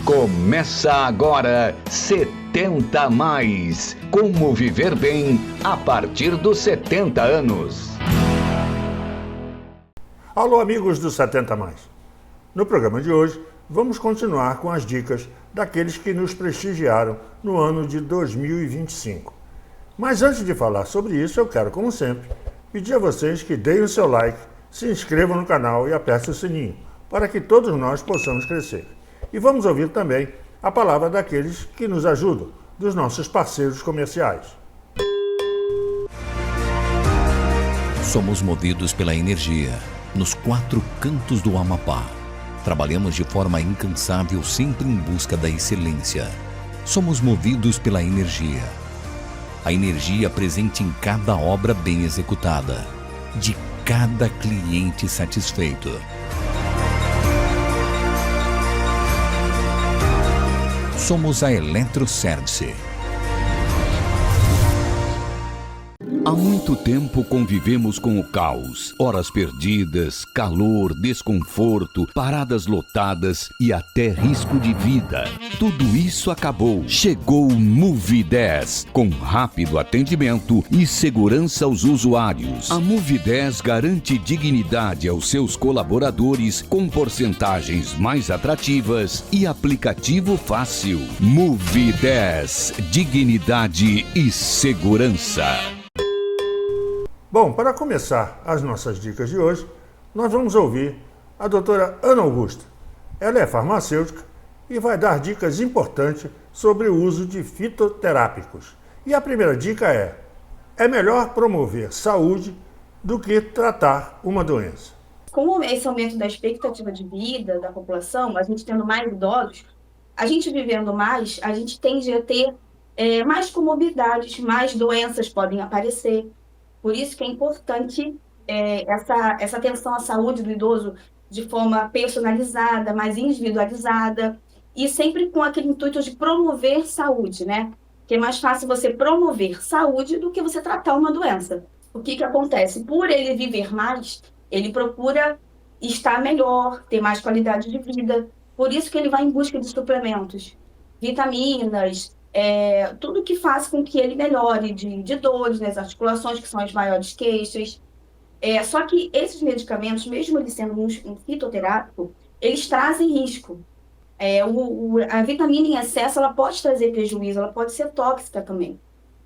Começa agora 70 a mais. Como viver bem a partir dos 70 anos. Alô, amigos do 70 a mais. No programa de hoje, vamos continuar com as dicas daqueles que nos prestigiaram no ano de 2025. Mas antes de falar sobre isso, eu quero, como sempre, pedir a vocês que deem o seu like, se inscrevam no canal e apertem o sininho, para que todos nós possamos crescer. E vamos ouvir também a palavra daqueles que nos ajudam, dos nossos parceiros comerciais. Somos movidos pela energia, nos 4 cantos do Amapá. Trabalhamos de forma incansável, sempre em busca da excelência. Somos movidos pela energia. A energia presente em cada obra bem executada, de cada cliente satisfeito. Somos a Eletroservice. Há muito tempo convivemos com o caos, horas perdidas, calor, desconforto, paradas lotadas e até risco de vida. Tudo isso acabou. Chegou o Move 10, com rápido atendimento e segurança aos usuários. A Move 10 garante dignidade aos seus colaboradores com porcentagens mais atrativas e aplicativo fácil. Move 10, dignidade e segurança. Bom, para começar as nossas dicas de hoje, nós vamos ouvir a doutora Ana Augusta. Ela é farmacêutica e vai dar dicas importantes sobre o uso de fitoterápicos. E a primeira dica é melhor promover saúde do que tratar uma doença. Com esse aumento da expectativa de vida da população, a gente tendo mais idosos, a gente vivendo mais, a gente tende a ter mais comorbidades, mais doenças podem aparecer. Por isso que é importante essa atenção à saúde do idoso de forma personalizada, mais individualizada, e sempre com aquele intuito de promover saúde, né? Porque é mais fácil você promover saúde do que você tratar uma doença. O que acontece? Por ele viver mais, ele procura estar melhor, ter mais qualidade de vida. Por isso que ele vai em busca de suplementos, vitaminas, tudo que faz com que ele melhore de dores nas articulações, que são as maiores queixas. Só que esses medicamentos, mesmo eles sendo um fitoterápico, eles trazem risco. A vitamina em excesso, ela pode trazer prejuízo, ela pode ser tóxica também.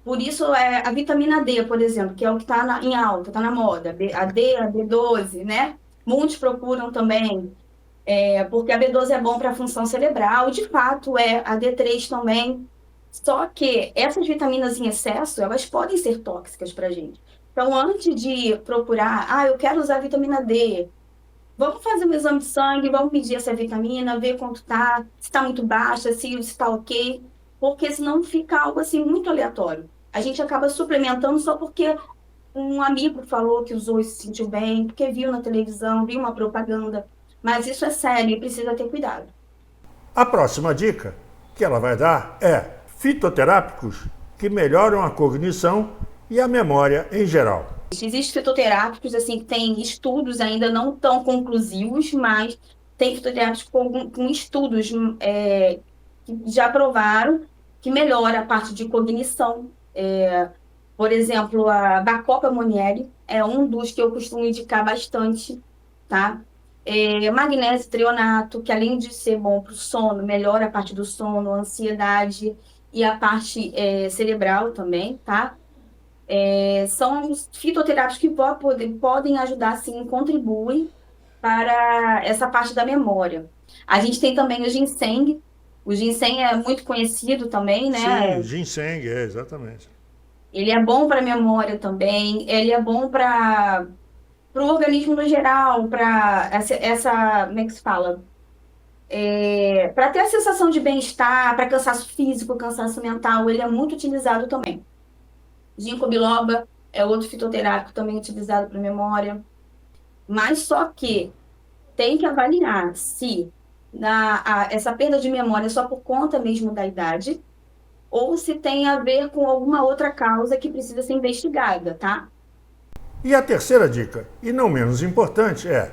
Por isso, a vitamina D, por exemplo, que é o que está em alta, está na moda, a D, a B12, né? Muitos procuram também, porque a B12 é bom para a função cerebral, de fato, a D3 também. Só que essas vitaminas em excesso, elas podem ser tóxicas para a gente. Então, antes de procurar, eu quero usar vitamina D, vamos fazer um exame de sangue, vamos medir essa vitamina, ver quanto está, se está muito baixa, se está ok, porque senão fica algo assim muito aleatório. A gente acaba suplementando só porque um amigo falou que usou e se sentiu bem, porque viu na televisão, viu uma propaganda, mas isso é sério e precisa ter cuidado. A próxima dica que ela vai dar é fitoterápicos que melhoram a cognição e a memória em geral. Existem fitoterápicos assim, que têm estudos ainda não tão conclusivos, mas tem fitoterápicos com estudos que já provaram que melhora a parte de cognição. Por exemplo, a Bacopa Monnieri é um dos que eu costumo indicar bastante, tá? Magnésio trionato, que além de ser bom para o sono, melhora a parte do sono, a ansiedade e a parte cerebral também, tá? São os fitoterápicos que podem ajudar, sim, contribuem para essa parte da memória. A gente tem também o ginseng. O ginseng é muito conhecido também, né? Sim, ginseng, exatamente. Ele é bom para a memória também, ele é bom para o organismo no geral, para como é que se fala? Para ter a sensação de bem-estar, para cansaço físico, cansaço mental, ele é muito utilizado também. Ginkgo biloba é outro fitoterápico também utilizado para memória. Mas só que tem que avaliar se essa perda de memória é só por conta mesmo da idade ou se tem a ver com alguma outra causa que precisa ser investigada, tá? E a terceira dica, e não menos importante, é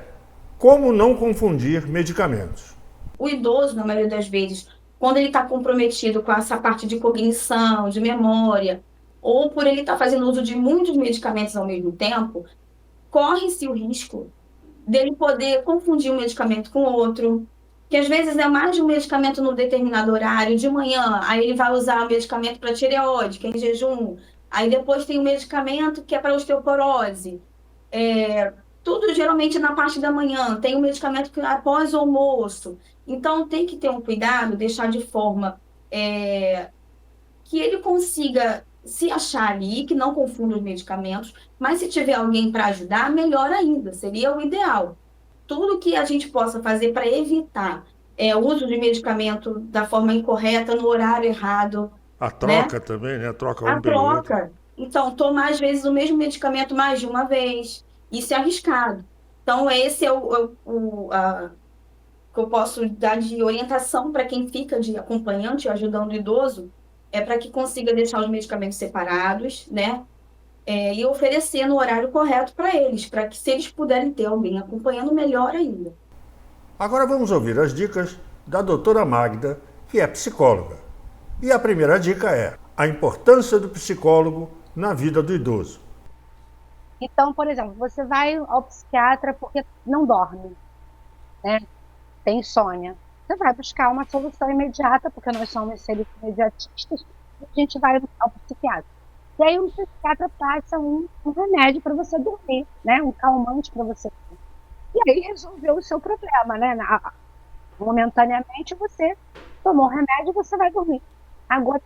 como não confundir medicamentos. O idoso, na maioria das vezes, quando ele está comprometido com essa parte de cognição, de memória, ou por ele estar fazendo uso de muitos medicamentos ao mesmo tempo, corre-se o risco dele poder confundir um medicamento com outro, que às vezes é mais de um medicamento num determinado horário, de manhã, aí ele vai usar o medicamento para tireoide, que é em jejum, aí depois tem o medicamento que é para osteoporose, tudo geralmente na parte da manhã, tem um medicamento que é após o almoço, então tem que ter um cuidado, deixar de forma que ele consiga se achar ali, que não confunda os medicamentos, mas se tiver alguém para ajudar, melhor ainda, seria o ideal. Tudo que a gente possa fazer para evitar o uso de medicamento da forma incorreta, no horário errado, A né? troca também, né? Troca A um pelo outro. troca. Então, tomar às vezes o mesmo medicamento mais de uma vez, isso é arriscado. Então, esse é que eu posso dar de orientação para quem fica de acompanhante, ajudando o idoso, para que consiga deixar os medicamentos separados, né? E oferecer no horário correto para eles, para que se eles puderem ter alguém acompanhando, melhor ainda. Agora vamos ouvir as dicas da doutora Magda, que é psicóloga. E a primeira dica é a importância do psicólogo na vida do idoso. Então, por exemplo, você vai ao psiquiatra porque não dorme, né? Tem insônia. Você vai buscar uma solução imediata, porque nós somos seres imediatistas, e a gente vai ao psiquiatra. E aí o psiquiatra passa um remédio para você dormir, né? Um calmante para você dormir. E aí resolveu o seu problema, né? Momentaneamente você tomou o remédio e você vai dormir. Agora,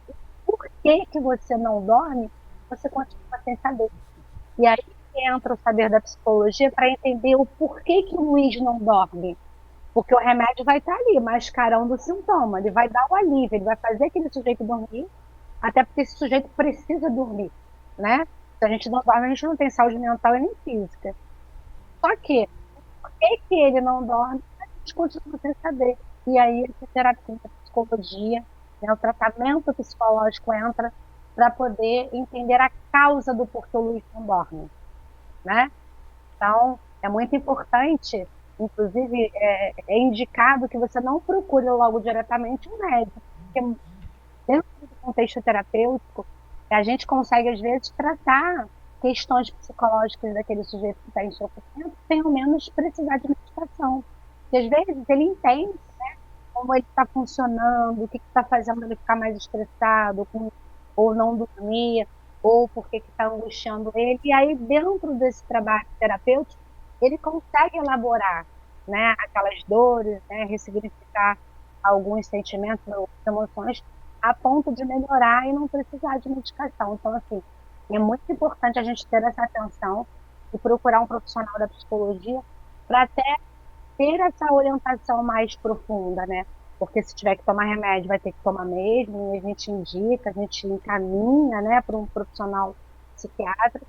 por que você não dorme, você continua sem saber. E aí entra o saber da psicologia para entender o porquê que o Luiz não dorme. Porque o remédio vai estar ali, mascarando o sintoma. Ele vai dar o alívio, ele vai fazer aquele sujeito dormir, até porque esse sujeito precisa dormir, né? Se a gente não dorme, a gente não tem saúde mental e nem física. Só que, por que ele não dorme, a gente continua sem saber. E aí, a terapia, a psicologia, né, o tratamento psicológico entra para poder entender a causa do porquê o Luiz não dorme, né? Então, é muito importante, inclusive, é indicado que você não procure logo diretamente um médico, porque dentro do contexto terapêutico, a gente consegue, às vezes, tratar questões psicológicas daquele sujeito que está em sofrimento, sem ao menos precisar de medicação. E, às vezes, ele entende, né, como ele está funcionando, o que está fazendo ele ficar mais estressado, ou não dormir, ou porque está angustiando ele. E aí, dentro desse trabalho terapêutico, ele consegue elaborar, né, aquelas dores, né, ressignificar alguns sentimentos, algumas emoções, a ponto de melhorar e não precisar de medicação. Então, assim, é muito importante a gente ter essa atenção e procurar um profissional da psicologia para até ter essa orientação mais profunda, né? Porque se tiver que tomar remédio, vai ter que tomar mesmo, e a gente indica, a gente encaminha, né, para um profissional psiquiatra.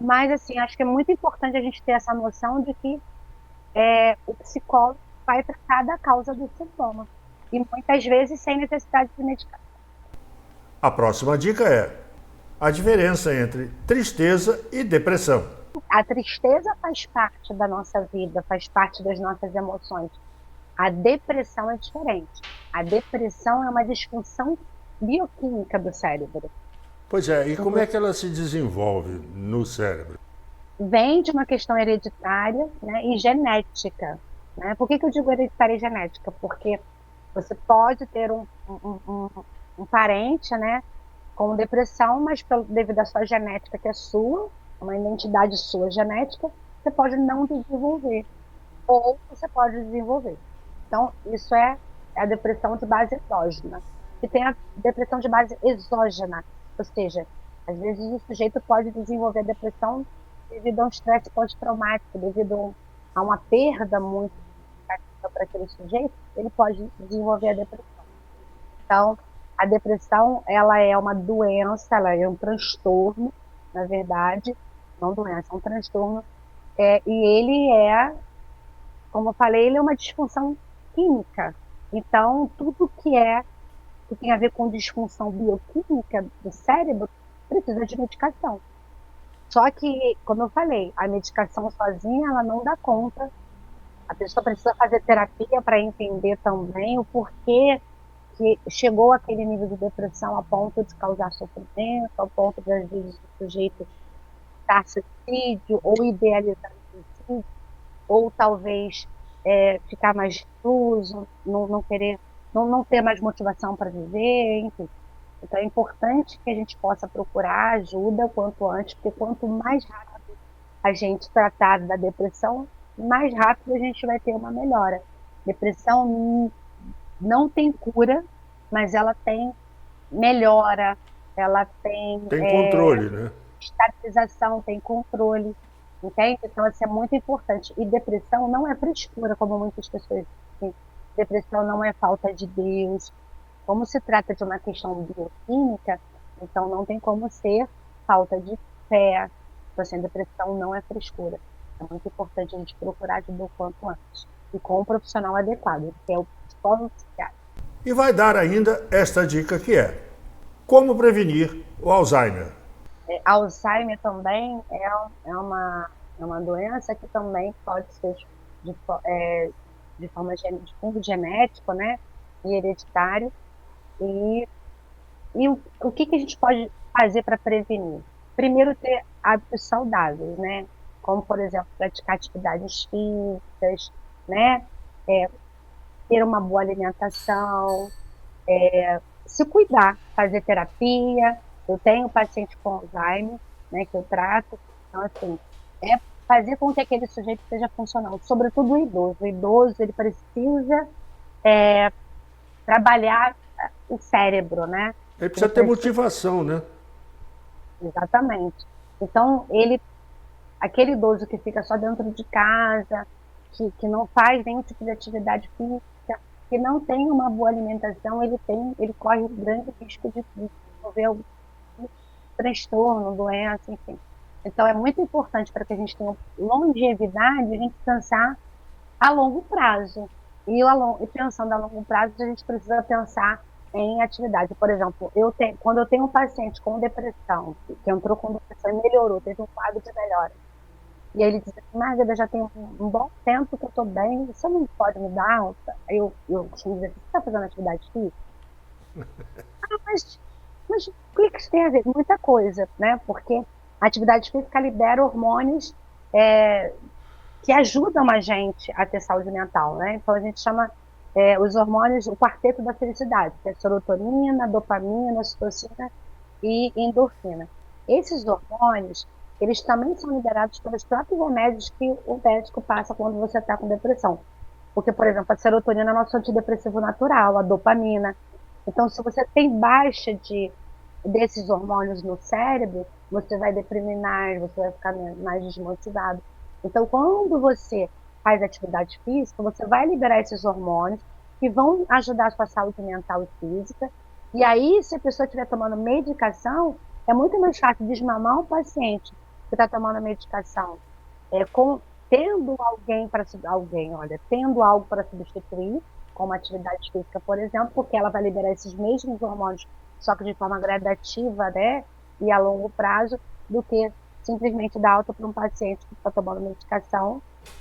Mas, assim, acho que é muito importante a gente ter essa noção de que o psicólogo vai tratar da causa do sintoma. E muitas vezes sem necessidade de medicação. A próxima dica é a diferença entre tristeza e depressão. A tristeza faz parte da nossa vida, faz parte das nossas emoções. A depressão é diferente. A depressão é uma disfunção bioquímica do cérebro. Pois é, e como é que ela se desenvolve no cérebro? Vem de uma questão hereditária, né, e genética. Né? Por que eu digo hereditária e genética? Porque você pode ter um parente, né, com depressão, mas devido à sua genética, que é sua, uma identidade sua genética, você pode não desenvolver. Ou você pode desenvolver. Então, isso é a depressão de base endógena. E tem a depressão de base exógena, ou seja, às vezes o sujeito pode desenvolver a depressão devido a um estresse pós-traumático, devido a uma perda muito significativa para aquele sujeito, ele pode desenvolver a depressão. Então, a depressão, ela é uma doença, ela é um transtorno, na verdade, não doença, é um transtorno, e ele como eu falei, ele é uma disfunção química. Então, tudo que tem a ver com disfunção bioquímica do cérebro precisa de medicação. Só que, como eu falei, a medicação sozinha ela não dá conta A pessoa precisa fazer terapia para entender também o porquê que chegou àquele nível de depressão a ponto de causar sofrimento, ao ponto de, às vezes, o sujeito dar suicídio ou idealizar suicídio, ou talvez ficar mais recluso, não querer, não ter mais motivação para viver, enfim. Então é importante que a gente possa procurar ajuda o quanto antes, porque quanto mais rápido a gente tratar da depressão, mais rápido a gente vai ter uma melhora. Depressão não tem cura, mas ela tem melhora, ela tem controle, né? estabilização, tem controle, entende? Então isso é muito importante. E depressão não é frescura, como muitas pessoas dizem. Depressão não é falta de Deus. Como se trata de uma questão bioquímica, então não tem como ser falta de fé. Então, assim, depressão não é frescura. É muito importante a gente procurar ajuda o quanto antes. E com um profissional adequado, que é o psicólogo psiquiatra. E vai dar ainda esta dica que é: como prevenir o Alzheimer? Alzheimer também é uma doença que também pode ser de forma de fundo genético, né? E hereditário. E o que a gente pode fazer para prevenir? Primeiro, ter hábitos saudáveis, né? Como, por exemplo, praticar atividades físicas, né? Ter uma boa alimentação, se cuidar, fazer terapia. Eu tenho paciente com Alzheimer, né, que eu trato. Então, assim, fazer com que aquele sujeito seja funcional, sobretudo o idoso. O idoso, ele precisa trabalhar o cérebro, né? Ele precisa ter motivação, né? Exatamente. Então, aquele idoso que fica só dentro de casa, que não faz nenhum tipo de atividade física, que não tem uma boa alimentação, ele corre um grande risco de desenvolver algum transtorno, doença, enfim. Então, é muito importante para que a gente tenha longevidade, a gente pensar a longo prazo. E pensando a longo prazo, a gente precisa pensar em atividade. Por exemplo, quando eu tenho um paciente com depressão, que entrou com depressão e melhorou, teve um quadro de melhora, e aí ele diz assim: Magda, já tem um bom tempo que eu estou bem, você não pode me dar alta? Aí eu costumo dizer: você está fazendo atividade física? Mas o que isso tem a ver? Muita coisa, né? Porque a atividade física libera hormônios que ajudam a gente a ter saúde mental, né? Então a gente chama os hormônios, o quarteto da felicidade, que é serotonina, dopamina, ocitocina e endorfina. Esses hormônios, eles também são liberados pelos próprios remédios que o médico passa quando você está com depressão. Porque, por exemplo, a serotonina é nosso antidepressivo natural, a dopamina. Então, se você tem baixa desses hormônios no cérebro, você vai deprimir mais, você vai ficar mais desmotivado. Então, quando você faz atividade física, você vai liberar esses hormônios que vão ajudar a sua saúde mental e física. E aí, se a pessoa estiver tomando medicação, é muito mais fácil desmamar um paciente que está tomando medicação tendo algo para substituir, como atividade física, por exemplo, porque ela vai liberar esses mesmos hormônios, só que de forma gradativa, né, e a longo prazo, do que simplesmente dar alta para um paciente que está tomando medicação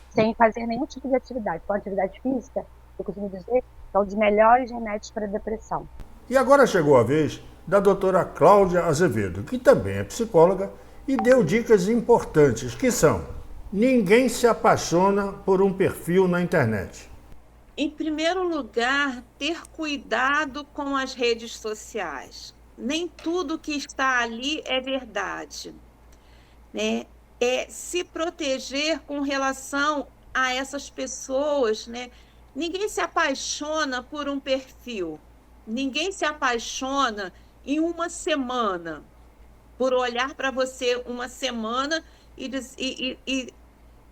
sem fazer nenhum tipo de atividade. Com atividade física, eu costumo dizer, é um dos melhores remédios para a depressão. E agora chegou a vez da doutora Cláudia Azevedo, que também é psicóloga, e deu dicas importantes, que são: ninguém se apaixona por um perfil na internet. Em primeiro lugar, ter cuidado com as redes sociais. Nem tudo que está ali é verdade, né? Se proteger com relação a essas pessoas, né? Ninguém se apaixona por um perfil. Ninguém se apaixona em uma semana, por olhar para você uma semana e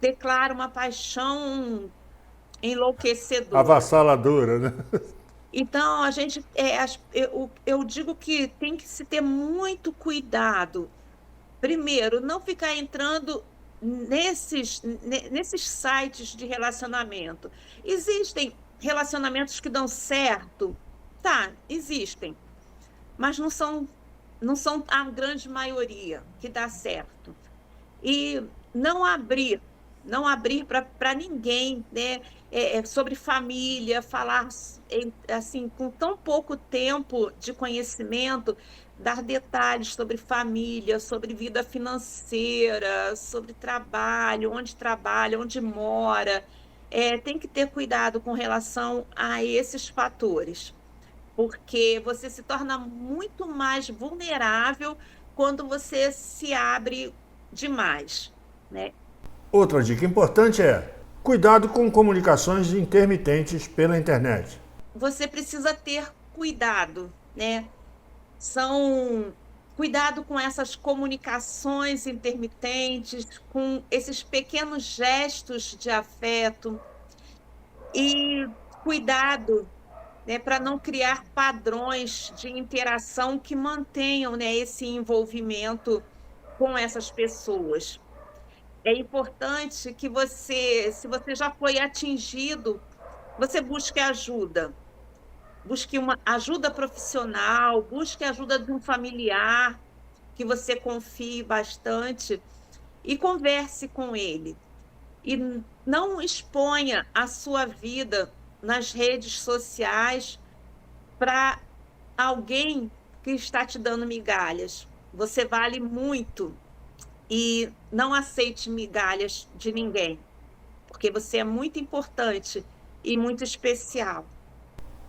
declara uma paixão enlouquecedora. Avassaladora, né? Então, eu digo que tem que se ter muito cuidado. Primeiro, não ficar entrando nesses sites de relacionamento. Existem relacionamentos que dão certo? Tá, existem. Mas não são a grande maioria que dá certo. E não abrir não abrir para ninguém, né? Sobre família, falar assim, com tão pouco tempo de conhecimento, dar detalhes sobre família, sobre vida financeira, sobre trabalho, onde mora. Tem que ter cuidado com relação a esses fatores, porque você se torna muito mais vulnerável quando você se abre demais, né? Outra dica importante é cuidado com comunicações intermitentes pela internet. Você precisa ter cuidado, né? Cuidado com essas comunicações intermitentes, com esses pequenos gestos de afeto e cuidado, né, para não criar padrões de interação que mantenham, né, esse envolvimento com essas pessoas. É importante que você, se você já foi atingido, você busque ajuda. Busque uma ajuda profissional, busque a ajuda de um familiar que você confie bastante e converse com ele. E não exponha a sua vida nas redes sociais para alguém que está te dando migalhas. Você vale muito e não aceite migalhas de ninguém, porque você é muito importante e muito especial.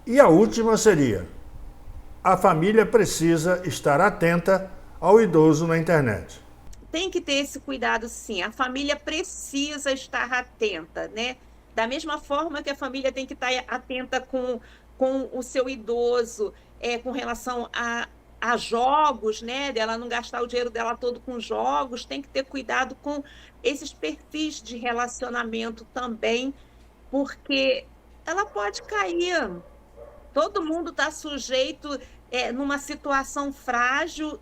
E a última seria: a família precisa estar atenta ao idoso na internet. Tem que ter esse cuidado, sim. A família precisa estar atenta, né? Da mesma forma que a família tem que estar atenta com o seu idoso, com relação a jogos, né? Dela não gastar o dinheiro dela todo com jogos, tem que ter cuidado com esses perfis de relacionamento também, porque ela pode cair. Todo mundo está sujeito, numa situação frágil,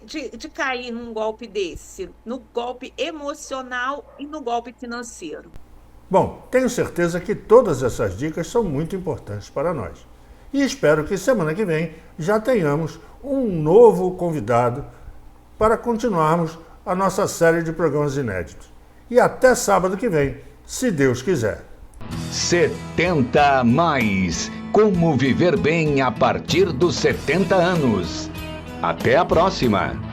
de cair num golpe desse, no golpe emocional e no golpe financeiro. Bom, tenho certeza que todas essas dicas são muito importantes para nós. E espero que semana que vem já tenhamos um novo convidado para continuarmos a nossa série de programas inéditos. E até sábado que vem, se Deus quiser. 70 mais. Como viver bem a partir dos 70 anos. Até a próxima!